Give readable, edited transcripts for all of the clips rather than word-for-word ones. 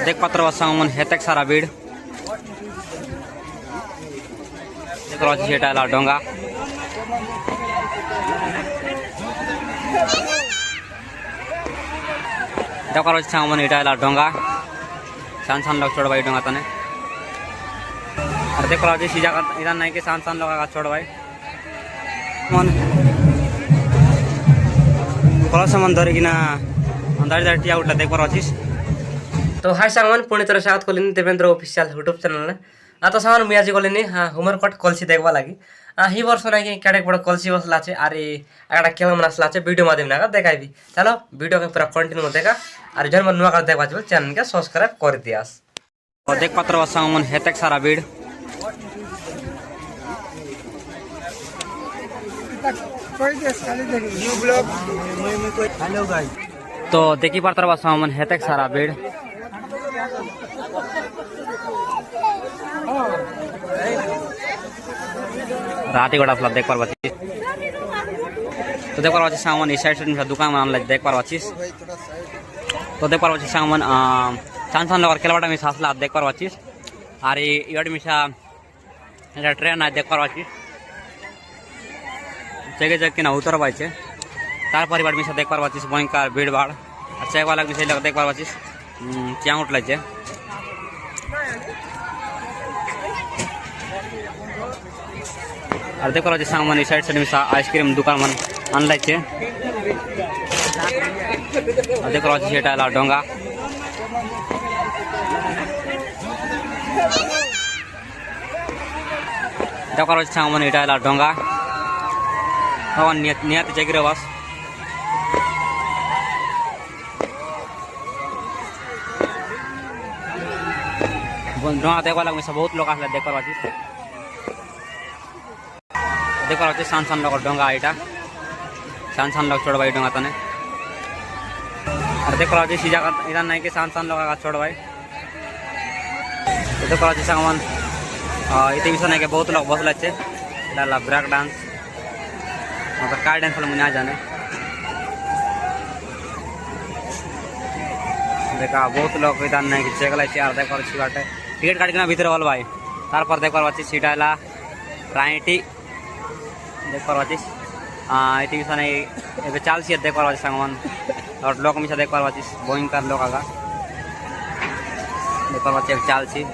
देख पात्र मन हेतक सारा भीड़ देखा डोंगा देखा मन इटा डोंगा सान सान लोग छोड़ भाई डोंगा तने और देखो इधर नहीं कि सान सान लोग छोड़ भाई मन कलश मन धरिकिना अंधारी टिया उठा देख पार तो हाय सांगमान पुणी थर स्वागत कलिनी देवेंद्र ऑफिशियल यूट्यूब चैनल तो सांगमान मुझे आज गलिनी हाँ हुमरकट कलसी देखवा लगी ही वर्ष ना कि क्या बड़ा कलसी बसला और एक केम आसला वीडियो माध्यम ना देखाबी चलो वीडियो के पूरा कंटिन्यू देखा और जो नुआ कर देखा चैनल के सब्सक्राइब कर दियास देख पात्र सांगमान हेतक सारा भीड़ तो देखी पात्र सांगमान हेतक सारा भीड़ राती गोड़ा फ्लैट देख पार तो देख पार सामान इस साइड दुकान में देख पार तो देख पार सामान सान सान लोग खेलवाटा मिसा आसला देख पार और ये मिसा ट्रेन आज देख पार जगह जगह ना उतर पाचे तार परिवार मिसा देख पार भयंकर भीड़ भाड़ और चेक वाला मिसा देख पार क्या उठल और देख पार सामान साइड साइड में आइसक्रीम दुकान मन अनल देख पार डोंगा देख पार सामान इटा डोंगा निहत जगह बस डोंगा देखा लगे बहुत लोग आसला देख पार सान सान लोग डोंगा इटा सान सान लोग छोड़ भाई डोंगा तने और देख पार इधर नहीं कि सान सान लोग छोड़ भाई देख पार सामान इतने विषय नहीं कि बहुत लोग बसला ब्रेक डांस मतलब कार डांस मुझे ना जाने देखा बहुत लोग इधर नहीं कि चेक और देख पार बाटे टिकट काटिना भीतर वाल भाई तार पर देख पार सीट आला राइटी देख पार ये विषय नहीं चलसी देख पार सामान और लोग मिसा देख पार भयंकर लोग आगा देख पार चलसी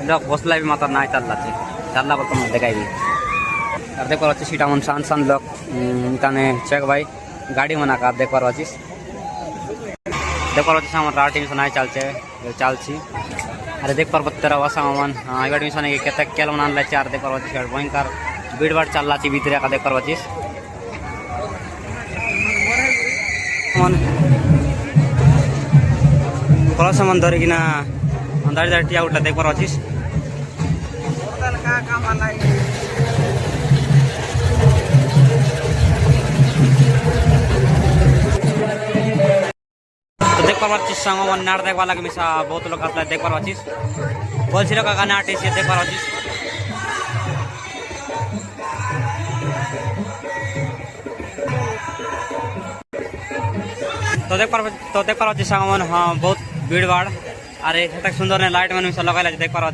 लोग बसला भी मतलब ना चलला बोल तुम देखा और देख पार सीटा मन सान सान लोग चेक भाई गाड़ी मना का देख पार देख पार सामान राटी मिसा ना चलसी अरे देख पार तेरा सामान इवाड़ मिसा नहीं केते केल मन आनला चार देख पार भयंकर भीड़ भाड़ चलला भीतर का देख पार कलश मन धरिकिना अंधारी टिया उठा देख पार देख पार सामान नाट देखा लगे मिसा बहुत लोग आसला देख पार कलसी लोग का नाट देख पार तो देख पार सामान हाँ बहुत भीड़ भाड़ अरे सुंदर ने लाइट मन मिसा लगा देख पार